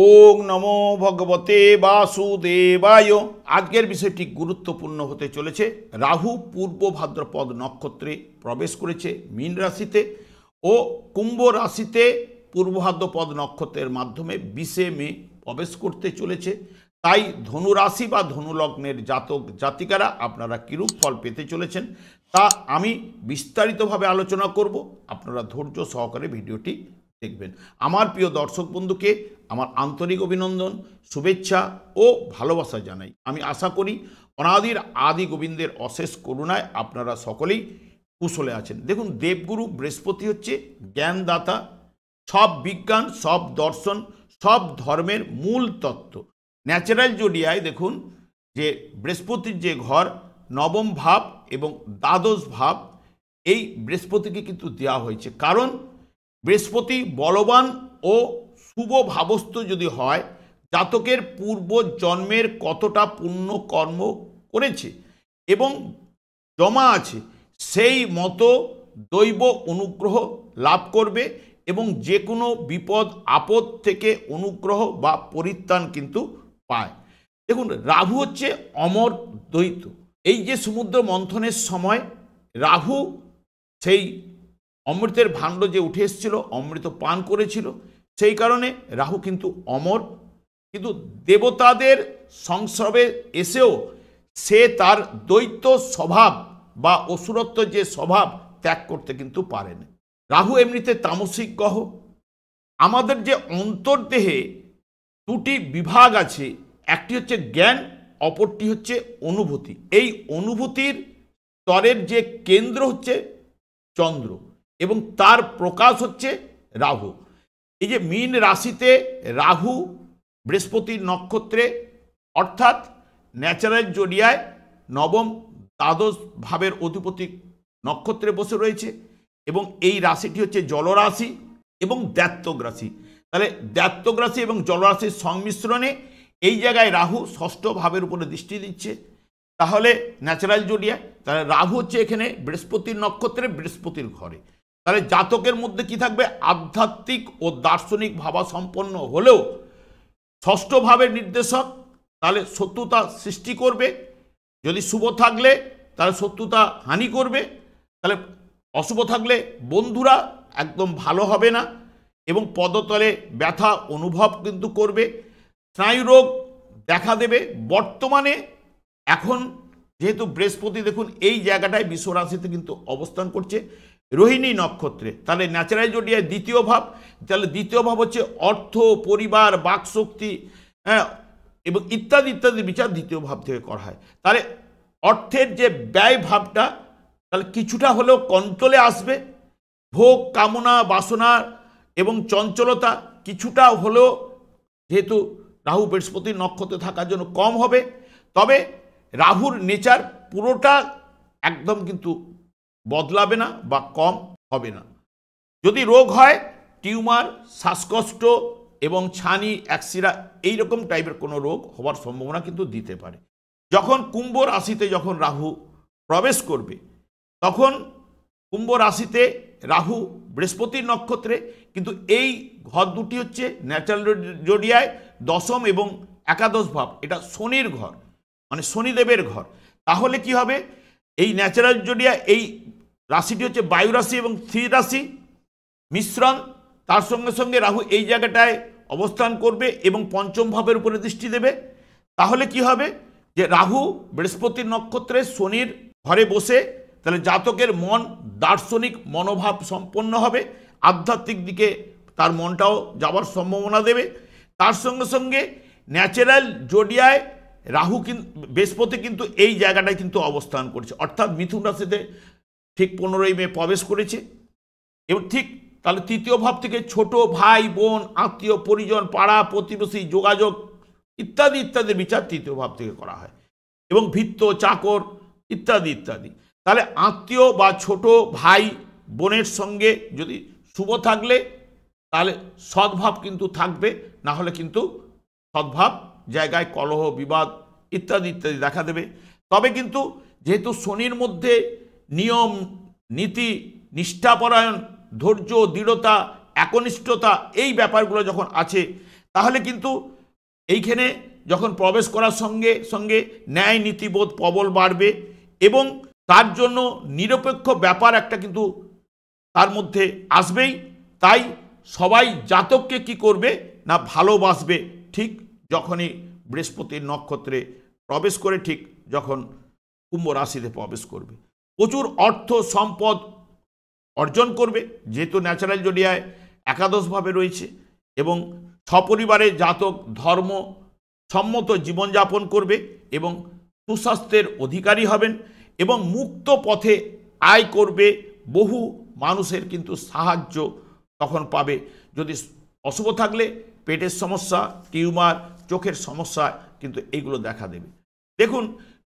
ওং নমো ভগবতে বাসুদেবায়। আজকের বিষয়টি গুরুত্বপূর্ণ হতে চলেছে। রাহু পূর্ব ভাদ্রপদ নক্ষত্রে প্রবেশ করেছে মীন রাশিতে ও কুম্ভ রাশিতে পূর্ব ভাদ্রপদ নক্ষত্রের মাধ্যমে 20 মে প্রবেশ করতে চলেছে। তাই ধনু রাশি বা ধনু লগ্নের জাতক জাতিকারা আপনারা কিরূপ ফল পেতে চলেছেন তা আমি বিস্তারিতভাবে আলোচনা করব। আপনারা ধৈর্য সহকারে ভিডিওটি দেখবেন। আমার প্রিয় দর্শক বন্ধুকে আমার আন্তরিক অভিনন্দন, শুভেচ্ছা ও ভালোবাসা জানাই। আমি আশা করি অনাদির আদি গোবিন্দের অশেষ করুণায় আপনারা সকলেই কুশলে আছেন। দেখুন, দেবগুরু বৃহস্পতি হচ্ছে জ্ঞানদাতা, সব বিজ্ঞান, সব দর্শন, সব ধর্মের মূল তত্ত্ব। ন্যাচারাল জোডিয়ায় দেখুন যে বৃহস্পতির যে ঘর নবম ভাব এবং দ্বাদশ ভাব, এই বৃহস্পতিকে কিন্তু দেওয়া হয়েছে। কারণ বৃহস্পতি বলবান ও শুভ ভাবস্থ যদি হয়, জাতকের পূর্ব জন্মের কতটা পুণ্য কর্ম করেছে এবং জমা আছে, সেই মতো দৈব অনুগ্রহ লাভ করবে এবং যে কোনো বিপদ আপদ থেকে অনুগ্রহ বা পরিত্রাণ কিন্তু পায়। দেখুন, রাহু হচ্ছে অমর দ্বৈত। এই যে সমুদ্র মন্থনের সময় রাহু সেই অমৃতের ভাণ্ড যে উঠে এসেছিল, অমৃত পান করেছিল, সেই কারণে রাহু কিন্তু অমর। কিন্তু দেবতাদের সংস্রবে এসেও সে তার দ্বৈত স্বভাব বা অসুরত্ব যে স্বভাব ত্যাগ করতে কিন্তু পারে না। রাহু এমনিতে তামসিক গ্রহ। আমাদের যে অন্তর্দেহে দুটি বিভাগ আছে, একটি হচ্ছে জ্ঞান, অপরটি হচ্ছে অনুভূতি। এই অনুভূতির স্তরের যে কেন্দ্র হচ্ছে চন্দ্র এবং তার প্রকাশ হচ্ছে রাহু। এই যে মীন রাশিতে রাহু বৃহস্পতির নক্ষত্রে অর্থাৎ ন্যাচারাল জোডিয়ায় নবম দ্বাদশ ভাবের অধিপতি নক্ষত্রে বসে রয়েছে এবং এই রাশিটি হচ্ছে জলরাশি এবং দ্ব্যর্থক রাশি। তাহলে দ্ব্যর্থক রাশি এবং জলরাশির সংমিশ্রণে এই জায়গায় রাহু ষষ্ঠ ভাবের উপরে দৃষ্টি দিচ্ছে। তাহলে ন্যাচারাল জোডিয়া, তাহলে রাহু হচ্ছে এখানে বৃহস্পতির নক্ষত্রে, বৃহস্পতির ঘরে। তাহলে জাতকের মধ্যে কি থাকবে? আধ্যাত্মিক ও দার্শনিক ভাবাসম্পন্ন হলেও ষষ্ঠ ভাবের নির্দেশক, তাহলে শত্রুতা সৃষ্টি করবে। যদি শুভ থাকলে তাহলে শত্রুতা হানি করবে, তাহলে অশুভ থাকলে বন্ধুরা একদম ভালো হবে না এবং পদতলে ব্যথা অনুভব কিন্তু করবে। স্নায়ুরোগ দেখা দেবে। বর্তমানে এখন যেহেতু বৃহস্পতি দেখুন এই জায়গাটায় বৃষ রাশিতে কিন্তু অবস্থান করছে রোহিণী নক্ষত্রে, তাহলে ন্যাচারাল জোডিয়ায় দ্বিতীয় ভাব। তাহলে দ্বিতীয় ভাব হচ্ছে অর্থ, পরিবার, বাকশক্তি, এবং ইত্যাদি ইত্যাদি বিচার দ্বিতীয় ভাব থেকে করা হয়। তাহলে অর্থের যে ব্যয় ভাবটা তাহলে কিছুটা হলেও কন্ট্রোলে আসবে। ভোগ কামনা বাসনা এবং চঞ্চলতা কিছুটা হলেও যেহেতু রাহু বৃহস্পতির নক্ষত্রে থাকার জন্য কম হবে। তবে রাহুর নেচার পুরোটা একদম কিন্তু বদলাবে না বা কম হবে না। যদি রোগ হয়, টিউমার, শ্বাসকষ্ট এবং ছানি, অ্যাক্সিরা এইরকম টাইপের কোনো রোগ হওয়ার সম্ভাবনা কিন্তু দিতে পারে। যখন কুম্ভ রাশিতে যখন রাহু প্রবেশ করবে, তখন কুম্ভ রাশিতে রাহু বৃহস্পতির নক্ষত্রে, কিন্তু এই ঘর দুটি হচ্ছে ন্যাচারাল জোডিয়ায় দশম এবং একাদশ ভাব, এটা শনির ঘর, মানে শনিদেবের ঘর। তাহলে কি হবে? এই ন্যাচারাল জোডিয়া এই রাশিটি হচ্ছে বায়ু রাশি এবং স্থির রাশি মিশ্রণ। তার সঙ্গে সঙ্গে রাহু এই জায়গাটায় অবস্থান করবে এবং পঞ্চম ভাবের উপরে দৃষ্টি দেবে। তাহলে কি হবে? যে রাহু বৃহস্পতির নক্ষত্রে শনির ঘরে বসে, তাহলে জাতকের মন দার্শনিক মনোভাব সম্পন্ন হবে, আধ্যাত্মিক দিকে তার মনটাও যাওয়ার সম্ভাবনা দেবে। তার সঙ্গে সঙ্গে ন্যাচারাল জোডিয়ায় রাহু বৃহস্পতি কিন্তু এই জায়গাটায় কিন্তু অবস্থান করছে, অর্থাৎ মিথুন রাশিতে ঠিক 15ই মে প্রবেশ করেছে। এবং ঠিক তাহলে তৃতীয় ভাব থেকে ছোট ভাই বোন, আত্মীয় পরিজন, পাড়া প্রতিবেশী, যোগাযোগ ইত্যাদি ইত্যাদি বিচার তৃতীয় ভাব থেকে করা হয় এবং ভৃত্য, চাকর ইত্যাদি ইত্যাদি। তাহলে আত্মীয় বা ছোট ভাই বোনের সঙ্গে যদি শুভ থাকলে তাহলে সদ্ভাব কিন্তু থাকবে, না হলে কিন্তু সদ্ভাব জায়গায় কলহ, বিবাদ ইত্যাদি ইত্যাদি দেখা দেবে। তবে কিন্তু যেহেতু শনির মধ্যে নিয়ম নীতি, নিষ্ঠাপরায়ণ, ধৈর্য, দৃঢ়তা, একনিষ্ঠতা এই ব্যাপারগুলো যখন আছে, তাহলে কিন্তু এইখানে যখন প্রবেশ করার সঙ্গে সঙ্গে ন্যায় নীতিবোধ প্রবল বাড়বে এবং তার জন্য নিরপেক্ষ ব্যাপার একটা কিন্তু তার মধ্যে আসবেই। তাই সবাই জাতককে কি করবে না ভালোবাসবে ঠিক যখনই বৃহস্পতির নক্ষত্রে প্রবেশ করে, ঠিক যখন কুম্ভ রাশিতে প্রবেশ করবে। প্রচুর অর্থ সম্পদ অর্জন করবে, যেহেতু ন্যাচারাল জোডিয়ায় একাদশভাবে রয়েছে, এবং সপরিবারে জাতক ধর্ম সম্মত জীবনযাপন করবে এবং সুস্বাস্থ্যের অধিকারী হবেন এবং মুক্ত পথে আয় করবে। বহু মানুষের কিন্তু সাহায্য তখন পাবে। যদি অশুভ থাকলে পেটের সমস্যা, টিউমার, চোখের সমস্যা কিন্তু এইগুলো দেখা দেবে। দেখুন,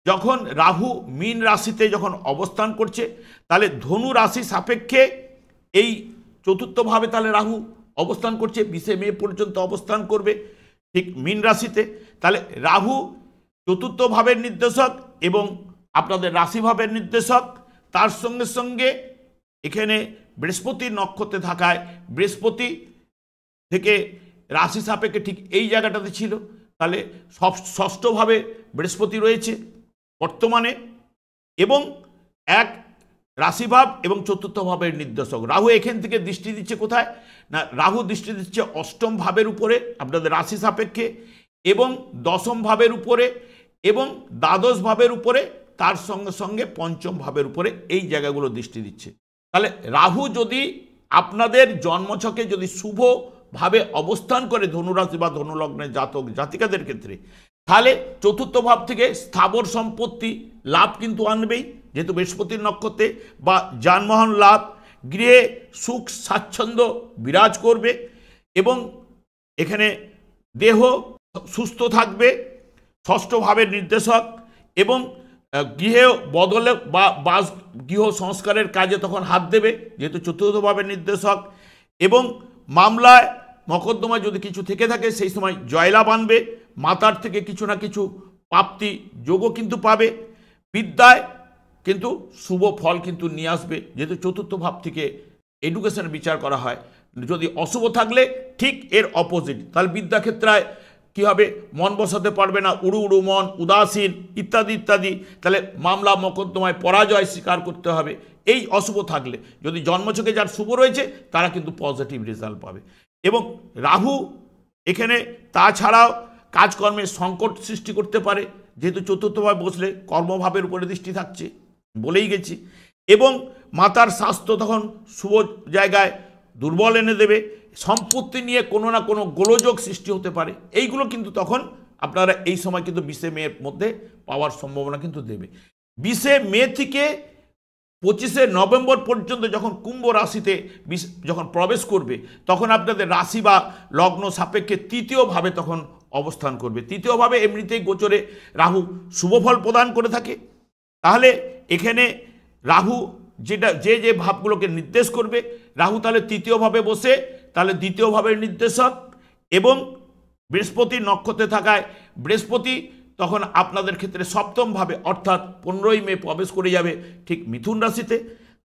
যখন রাহু মীন রাশিতে যখন অবস্থান করছে, তাহলে ধনু রাশি সাপেক্ষে এই চতুর্থভাবে তাহলে রাহু অবস্থান করছে, 20 মে পর্যন্ত অবস্থান করবে ঠিক মীন রাশিতে। তাহলে রাহু চতুর্থ ভাবের নির্দেশক এবং আপনাদের রাশিভাবের নির্দেশক। তার সঙ্গে সঙ্গে এখানে বৃহস্পতির নক্ষত্রে থাকায় বৃহস্পতি থেকে রাশি সাপেক্ষে ঠিক এই জায়গাটাতে ছিল। তাহলে ষষ্ঠভাবে বৃহস্পতি রয়েছে বর্তমানে, এবং এক রাশিভাব এবং চতুর্থ ভাবের নির্দেশক। রাহু এখান থেকে দৃষ্টি দিচ্ছে কোথায় না, রাহু দৃষ্টি দিচ্ছে অষ্টম ভাবের উপরে আপনাদের রাশি সাপেক্ষে, এবং দশম ভাবের উপরে এবং দ্বাদশ ভাবের উপরে, তার সঙ্গে সঙ্গে পঞ্চম ভাবের উপরে এই জায়গাগুলো দৃষ্টি দিচ্ছে। তাহলে রাহু যদি আপনাদের জন্মছকে যদি শুভভাবে অবস্থান করে ধনুরাশি বা ধনুলগ্নের জাতক জাতিকাদের ক্ষেত্রে, তাহলে চতুর্থ ভাব থেকে স্থাবর সম্পত্তি লাভ কিন্তু আনবেই, যেহেতু বৃহস্পতির নক্ষত্রে, বা যানবাহন লাভ, গৃহে সুখ স্বাচ্ছন্দ্য বিরাজ করবে এবং এখানে দেহ সুস্থ থাকবে ষষ্ঠ ভাবের নির্দেশক, এবং গৃহে বদলে বা বাস গৃহ সংস্কারের কাজে তখন হাত দেবে যেহেতু চতুর্থ ভাবের নির্দেশক, এবং মামলায় মকদ্দমায় যদি কিছু থেকে থাকে সেই সময় জয়লাভ আনবে, মাতার থেকে কিছু না কিছু প্রাপ্তি যোগও কিন্তু পাবে, বিদ্যায় কিন্তু শুভ ফল কিন্তু নিয়ে আসবে, যেহেতু চতুর্থ ভাব থেকে এডুকেশন বিচার করা হয়। যদি অশুভ থাকলে ঠিক এর অপোজিট, তাহলে বিদ্যাক্ষেত্রায় কী হবে, মন বসাতে পারবে না, উড়ু উড়ু মন, উদাসীন ইত্যাদি ইত্যাদি। তাহলে মামলা মকদ্দমায় পরাজয় স্বীকার করতে হবে এই অশুভ থাকলে। যদি জন্মছকে যার শুভ রয়েছে তারা কিন্তু পজিটিভ রেজাল্ট পাবে। এবং রাহু এখানে তাছাড়াও কাজকর্মের সংকট সৃষ্টি করতে পারে, যেহেতু চতুর্থভাবে বসলে কর্মভাবের উপরে দৃষ্টি থাকছে বলেই গেছি, এবং মাতার স্বাস্থ্য তখন শুভ জায়গায় দুর্বল এনে দেবে, সম্পত্তি নিয়ে কোনো না কোনো গোলযোগ সৃষ্টি হতে পারে। এইগুলো কিন্তু তখন আপনারা এই সময় কিন্তু 20 মের মধ্যে পাওয়ার সম্ভাবনা কিন্তু দেবে। 20 মে থেকে 25 নভেম্বর পর্যন্ত যখন কুম্ভ রাশিতে যখন প্রবেশ করবে, তখন আপনাদের রাশি বা লগ্ন সাপেক্ষে তৃতীয়ভাবে তখন অবস্থান করবে। তৃতীয়ভাবে এমনিতেই গোচরে রাহু শুভফল প্রদান করে থাকে। তাহলে এখানে রাহু যে ভাবগুলোকে নির্দেশ করবে, রাহু তাহলে তৃতীয়ভাবে বসে তাহলে দ্বিতীয় ভাবের নির্দেশক, এবং বৃহস্পতির নক্ষত্রে থাকায় বৃহস্পতি তখন আপনাদের ক্ষেত্রে সপ্তম ভাবে অর্থাৎ 15 মে প্রবেশ করে যাবে ঠিক মিথুন রাশিতে।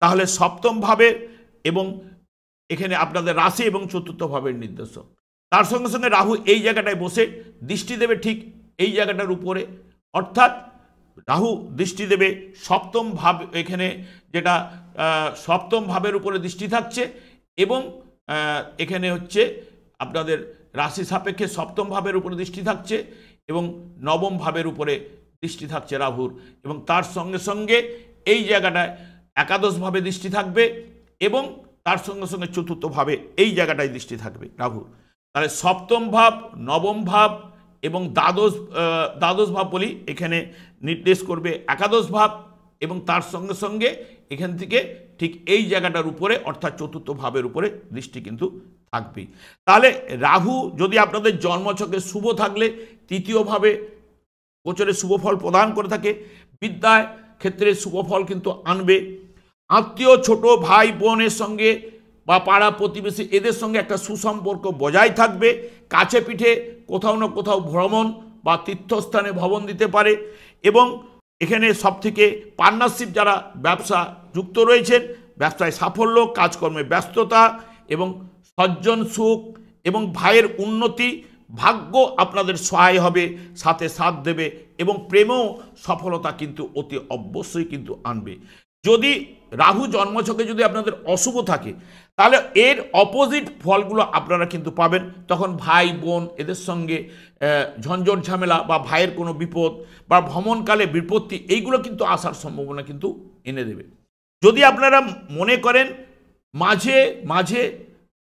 তাহলে সপ্তম ভাবের এবং এখানে আপনাদের রাশি এবং চতুর্থ ভাবের নির্দেশক। তার সঙ্গে সঙ্গে রাহু এই জায়গাটায় বসে দৃষ্টি দেবে ঠিক এই জায়গাটার উপরে, অর্থাৎ রাহু দৃষ্টি দেবে সপ্তম ভাব, এখানে যেটা সপ্তম ভাবের উপরে দৃষ্টি থাকছে, এবং এখানে হচ্ছে আপনাদের রাশি সাপেক্ষে সপ্তম ভাবের উপরে দৃষ্টি থাকছে এবং নবম ভাবের উপরে দৃষ্টি থাকছে রাহুর, এবং তার সঙ্গে সঙ্গে এই জায়গাটায় একাদশভাবে দৃষ্টি থাকবে এবং তার সঙ্গে সঙ্গে চতুর্থ ভাবে এই জায়গাটায় দৃষ্টি থাকবে রাহুর। তাহলে সপ্তম ভাব, নবম ভাব এবং দ্বাদশ ভাব বলি এখানে নির্দেশ করবে একাদশ ভাব, এবং তার সঙ্গে সঙ্গে এখান থেকে ঠিক এই জায়গাটার উপরে অর্থাৎ চতুর্থ ভাবের উপরে দৃষ্টি কিন্তু থাকবেই। তাহলে রাহু যদি আপনাদের জন্মছকে শুভ থাকলে তৃতীয়ভাবে গোচরে শুভ ফল প্রদান করে থাকে, বিদ্যায় ক্ষেত্রে শুভ ফল কিন্তু আনবে, আত্মীয় ছোট ভাই বোনের সঙ্গে বা পাড়া প্রতিবেশী এদের সঙ্গে একটা সুসম্পর্ক বজায় থাকবে, কাছে পিঠে কোথাও না কোথাও ভ্রমণ বা তীর্থস্থানে ভ্রমণ দিতে পারে, এবং এখানে সবথেকে পার্টনারশিপ যারা ব্যবসা যুক্ত রয়েছেন, ব্যবসায় সাফল্য, কাজকর্মে ব্যস্ততা এবং সজ্জন সুখ এবং ভাইয়ের উন্নতি ভাগ্য আপনাদের সহায় হবে, সাথে সাথ দেবে এবং প্রেমেও সফলতা কিন্তু অতি অবশ্যই কিন্তু আনবে। যদি রাহু জন্মছকে যদি আপনাদের অশুভ থাকে তাহলে এর অপোজিট ফলগুলো আপনারা কিন্তু পাবেন। তখন ভাই বোন এদের সঙ্গে ঝঞ্ঝট ঝামেলা বা ভাইয়ের কোনো বিপদ বা ভ্রমণকালে বিপত্তি এইগুলো কিন্তু আসার সম্ভাবনা কিন্তু এনে দেবে। যদি আপনারা মনে করেন মাঝে মাঝে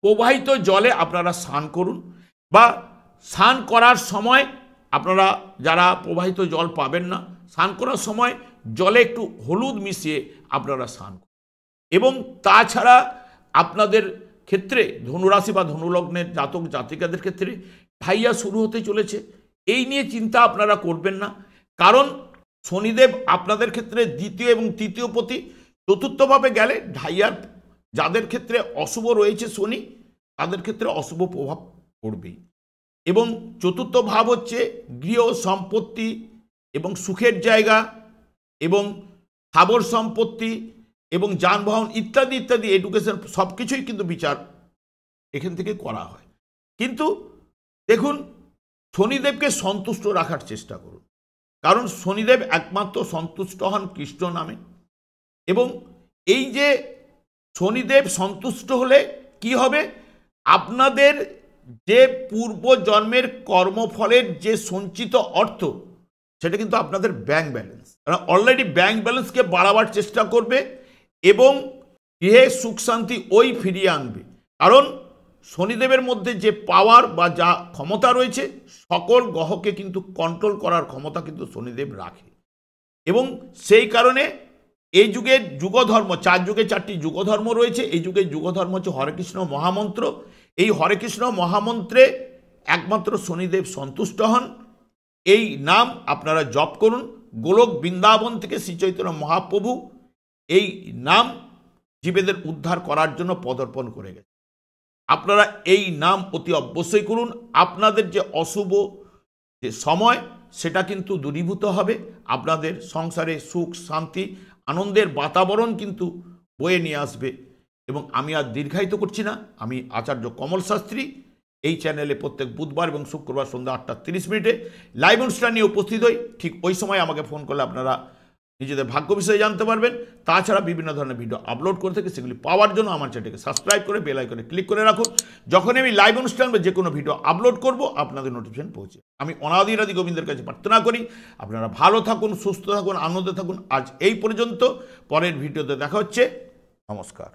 প্রবাহিত জলে আপনারা স্নান করুন, বা স্নান করার সময় আপনারা যারা প্রবাহিত জল পাবেন না, স্নান করার সময় জলে একটু হলুদ মিশিয়ে আপনারা স্নান করুন। এবং তাছাড়া আপনাদের ক্ষেত্রে ধনুরাশি বা ধনুলগ্নের জাতক জাতিকাদের ক্ষেত্রে ঢাইয়া শুরু হতে চলেছে, এই নিয়ে চিন্তা আপনারা করবেন না। কারণ শনিদেব আপনাদের ক্ষেত্রে দ্বিতীয় এবং তৃতীয় পতি, চতুর্থভাবে গেলে ঢাইয়ার যাদের ক্ষেত্রে অশুভ রয়েছে শনি তাদের ক্ষেত্রে অশুভ প্রভাব পড়বেই। এবং চতুর্থ ভাব হচ্ছে গৃহ সম্পত্তি এবং সুখের জায়গা এবং স্থাবর সম্পত্তি এবং যানবাহন ইত্যাদি ইত্যাদি, এডুকেশন, সব কিছুই কিন্তু বিচার এখান থেকে করা হয়। কিন্তু দেখুন, শনিদেবকে সন্তুষ্ট রাখার চেষ্টা করুন, কারণ শনিদেব একমাত্র সন্তুষ্ট হন কৃষ্ণ নামে। এবং এই যে শনিদেব সন্তুষ্ট হলে কি হবে, আপনাদের যে পূর্ব জন্মের কর্মফলের যে সঞ্চিত অর্থ সেটা কিন্তু আপনাদের ব্যাংক ব্যালেন্স, অলরেডি ব্যাংক ব্যালেন্সকে বাড়াবার চেষ্টা করবে এবং গৃহে সুখ শান্তি ওই ফিরিয়ে আনবে। কারণ শনিদেবের মধ্যে যে পাওয়ার বা যা ক্ষমতা রয়েছে, সকল গ্রহকে কিন্তু কন্ট্রোল করার ক্ষমতা কিন্তু শনিদেব রাখে। এবং সেই কারণে এই যুগের যুগধর্ম, 4 যুগে 4টি যুগধর্ম রয়েছে। এই যুগের যুগধর্ম হচ্ছে হরে কৃষ্ণ মহামন্ত্র। এই হরে কৃষ্ণ মহামন্ত্রে একমাত্র শনিদেব সন্তুষ্ট হন। এই নাম আপনারা জপ করুন। গোলক বৃন্দাবন থেকে শ্রী চৈতন্য মহাপ্রভু এই নাম জীবেদের উদ্ধার করার জন্য পদার্পণ করে গেছে। আপনারা এই নাম অতি অবশ্যই করুন। আপনাদের যে অশুভ যে সময় সেটা কিন্তু দূরীভূত হবে। আপনাদের সংসারে সুখ শান্তি আনন্দের বাতাবরণ কিন্তু বয়ে নিয়ে আসবে। এবং আমি আর দীর্ঘায়িত করছি না, আমি আচার্য কমল শাস্ত্রী এই চ্যানেলে প্রত্যেক বুধবার এবং শুক্রবার সন্ধ্যা 8:30 লাইভ অনুষ্ঠান নিয়ে উপস্থিত হই। ঠিক ওই সময় আমাকে ফোন করলে আপনারা নিজেদের ভাগ্য বিষয়ে জানতে পারবেন। তাছাড়া বিভিন্ন ধরনের ভিডিও আপলোড করে থাকি, সেগুলি পাওয়ার জন্য আমার চ্যানেলকে সাবস্ক্রাইব করে বেল আইকনে ক্লিক করে রাখুন। যখন আমি লাইভ অনুষ্ঠান বা যে কোনো ভিডিও আপলোড করব আপনাদের নোটিফিকেশন পৌঁছে। আমি অনাদিরাদি গোবিন্দের কাছে প্রার্থনা করি আপনারা ভালো থাকুন, সুস্থ থাকুন, আনন্দে থাকুন। আজ এই পর্যন্ত, পরের ভিডিওতে দেখা হচ্ছে। নমস্কার।